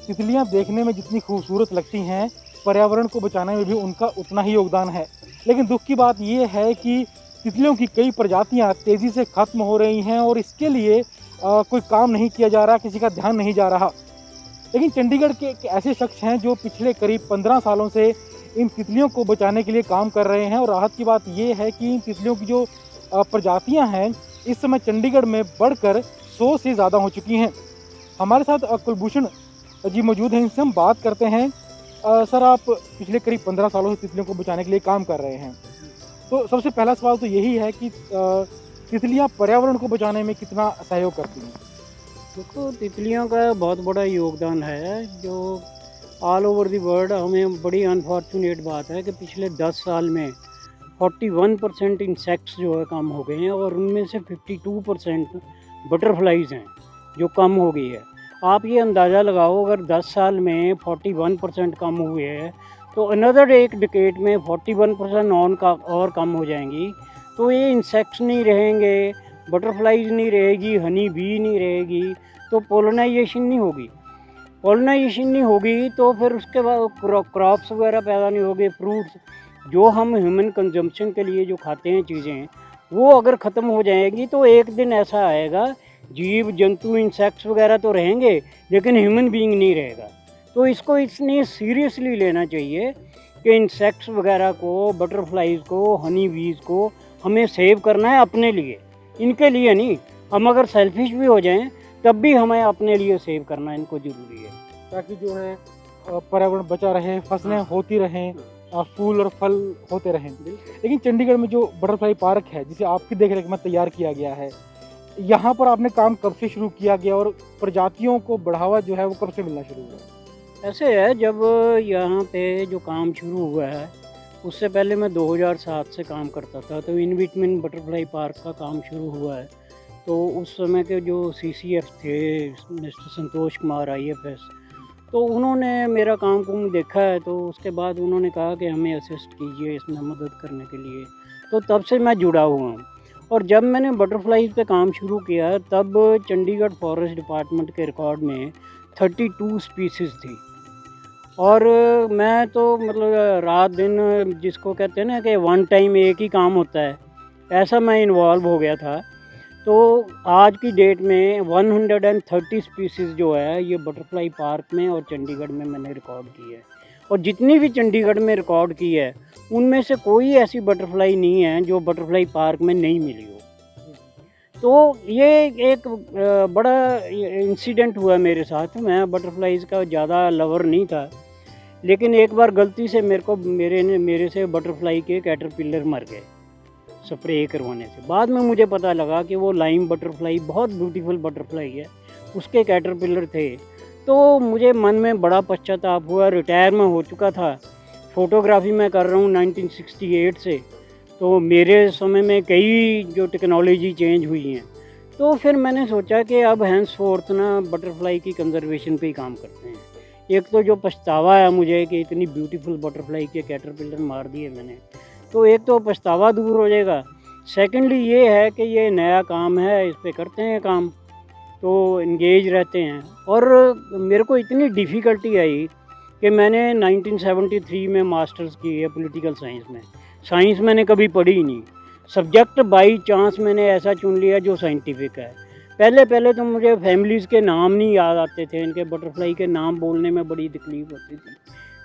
तितलियां देखने में जितनी खूबसूरत लगती हैं, पर्यावरण को बचाने में भी उनका उतना ही योगदान है। लेकिन दुख की बात ये है कि तितलियों की कई प्रजातियां तेज़ी से ख़त्म हो रही हैं और इसके लिए कोई काम नहीं किया जा रहा, किसी का ध्यान नहीं जा रहा। लेकिन चंडीगढ़ के एक ऐसे शख्स हैं जो पिछले करीब 15 सालों से इन तितलियों को बचाने के लिए काम कर रहे हैं और राहत की बात ये है कि इन तितलियों की जो प्रजातियां हैं, इस समय चंडीगढ़ में बढ़कर 100 से ज़्यादा हो चुकी हैं। हमारे साथ कुलभूषण जी मौजूद हैं, इनसे हम बात करते हैं। सर, आप पिछले करीब 15 सालों से तितलियों को बचाने के लिए काम कर रहे हैं। तो सबसे पहला सवाल तो यही है कि तितलियां पर्यावरण को बचाने में कितना सहयोग करती हैं? देखो, तितलियों का बहुत बड़ा योगदान है जो ऑल ओवर द वर्ल्ड। हमें बड़ी अनफॉर्चुनेट बात है कि पिछले 10 साल में 41% इंसेक्ट्स जो है कम हो गए हैं और उनमें से 52% बटरफ्लाइज हैं जो कम हो गई है। आप ये अंदाज़ा लगाओ, अगर 10 साल में 41% कम हुए हैं तो अनदर एक डिकेड में 41% और कम हो जाएंगी। तो ये इंसेक्ट्स नहीं रहेंगे, बटरफ्लाइज नहीं रहेगी, हनी बी नहीं रहेगी, तो पोलिनाइजेशन नहीं होगी। पोलिनाइजेशन नहीं होगी तो फिर उसके बाद क्रॉप्स वगैरह पैदा नहीं होंगे। फ्रूट्स जो हम ह्यूमन कंजम्पशन के लिए जो खाते हैं चीज़ें, वो अगर ख़त्म हो जाएगी तो एक दिन ऐसा आएगा, जीव जंतु इंसेक्ट्स वगैरह तो रहेंगे लेकिन ह्यूमन बीइंग नहीं रहेगा। तो इसको इतनी सीरियसली लेना चाहिए कि इंसेक्ट्स वगैरह को, बटरफ्लाइज को, हनी बीज को हमें सेव करना है अपने लिए, इनके लिए नहीं। हम अगर सेल्फिश भी हो जाएं तब भी हमें अपने लिए सेव करना इनको ज़रूरी है, ताकि जो है पर्यावरण बचा रहे, फसलें होती रहें, फूल और फल होते रहें। लेकिन चंडीगढ़ में जो बटरफ्लाई पार्क है, जिसे आपकी देखरेख में तैयार किया गया है, यहाँ पर आपने काम कब से शुरू किया गया और प्रजातियों को बढ़ावा जो है वो कब से मिलना शुरू हुआ? ऐसे है, जब यहाँ पे जो काम शुरू हुआ है उससे पहले मैं 2007 से काम करता था। तो इन बिटवीन बटरफ्लाई पार्क का काम शुरू हुआ है। तो उस समय के जो CCF थे, मिस्टर संतोष कुमार IFS, तो उन्होंने मेरा काम देखा है। तो उसके बाद उन्होंने कहा कि हमें असिस्ट कीजिए इसमें मदद करने के लिए। तो तब से मैं जुड़ा हुआ हूँ। और जब मैंने बटरफ्लाइज पे काम शुरू किया तब चंडीगढ़ फॉरेस्ट डिपार्टमेंट के रिकॉर्ड में 32 स्पीसीज़ थी। और मैं तो मतलब रात दिन, जिसको कहते हैं ना कि वन टाइम एक ही काम होता है, ऐसा मैं इन्वॉल्व हो गया था। तो आज की डेट में 130 स्पीसीज़ जो है ये बटरफ्लाई पार्क में और चंडीगढ़ में मैंने रिकॉर्ड की है। और जितनी भी चंडीगढ़ में रिकॉर्ड की है उनमें से कोई ऐसी बटरफ्लाई नहीं है जो बटरफ्लाई पार्क में नहीं मिली हो। तो ये एक बड़ा इंसिडेंट हुआ मेरे साथ। मैं बटरफ्लाइज का ज़्यादा लवर नहीं था, लेकिन एक बार गलती से मेरे से बटरफ्लाई के कैटरपिलर मर गए स्प्रे करवाने से। बाद में मुझे पता लगा कि वो लाइम बटरफ्लाई बहुत ब्यूटीफुल बटरफ्लाई है, उसके कैटरपिलर थे। तो मुझे मन में बड़ा पश्चाताप हुआ। रिटायर में हो चुका था, फ़ोटोग्राफी मैं कर रहा हूँ 1968 से। तो मेरे समय में कई जो टेक्नोलॉजी चेंज हुई हैं। तो फिर मैंने सोचा कि अब हैंस फोर्थ ना बटरफ्लाई की कंजर्वेशन पे ही काम करते हैं। एक तो जो पछतावा है मुझे कि इतनी ब्यूटीफुल बटरफ्लाई के कैटरपिलर मार दिए मैंने, तो एक तो पछतावा दूर हो जाएगा। सेकेंडली ये है कि ये नया काम है, इस पे करते हैं काम, तो इंगेज रहते हैं। और मेरे को इतनी डिफ़िकल्टी आई कि मैंने 1973 में मास्टर्स की है पॉलिटिकल साइंस में। साइंस मैंने कभी पढ़ी ही नहीं। सब्जेक्ट बाई चांस मैंने ऐसा चुन लिया जो साइंटिफिक है। पहले तो मुझे फैमिलीज़ के नाम नहीं याद आते थे, इनके बटरफ्लाई के नाम बोलने में बड़ी तकलीफ़ होती थी।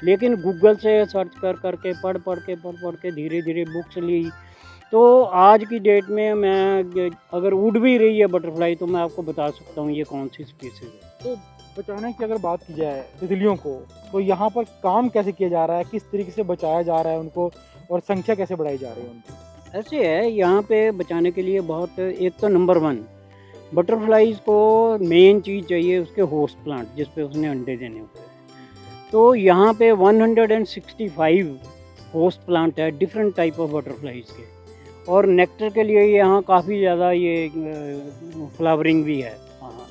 लेकिन गूगल से सर्च कर के पढ़ के धीरे धीरे बुक्स ली। तो आज की डेट में मैं अगर उड़ भी रही है बटरफ्लाई तो मैं आपको बता सकता हूँ ये कौन सी स्पीसीज़ है। तो बचाने की अगर बात की जाए तितलियों को, तो यहाँ पर काम कैसे किया जा रहा है, किस तरीके से बचाया जा रहा है उनको और संख्या कैसे बढ़ाई जा रही है उनकी? ऐसे है, यहाँ पे बचाने के लिए बहुत, एक तो नंबर 1 बटरफ्लाइज को मेन चीज़ चाहिए उसके होस्ट प्लांट जिस पे उसने अंडे देने होते हैं। तो यहाँ पे 165 होस्ट प्लांट है डिफरेंट टाइप ऑफ बटरफ्लाइज के। और नेक्टर के लिए यहाँ काफ़ी ज़्यादा ये फ्लावरिंग भी है। हाँ,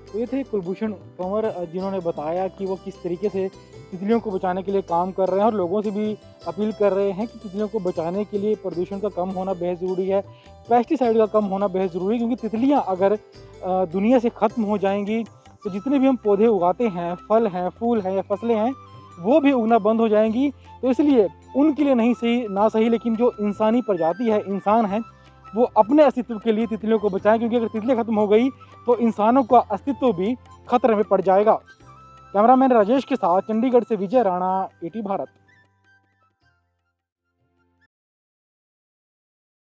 तो ये थे कुलभूषण कंवर, जिन्होंने बताया कि वो किस तरीके से तितलियों को बचाने के लिए काम कर रहे हैं और लोगों से भी अपील कर रहे हैं कि तितलियों को बचाने के लिए प्रदूषण का कम होना बेहद ज़रूरी है, पेस्टिसाइड का कम होना बेहद ज़रूरी है। क्योंकि तितलियां अगर दुनिया से ख़त्म हो जाएंगी तो जितने भी हम पौधे उगाते हैं, फल हैं, फूल हैं या फसलें हैं, वो भी उगना बंद हो जाएंगी। तो इसलिए उनके लिए नहीं सही ना सही, लेकिन जो इंसानी प्रजाति है, इंसान है, वो अपने अस्तित्व के लिए तितलियों को बचाएं, क्योंकि अगर तितलियाँ खत्म हो गई तो इंसानों का अस्तित्व भी खतरे में पड़ जाएगा। कैमरामैन राजेश के साथ चंडीगढ़ से विजय राणा, ET भारत।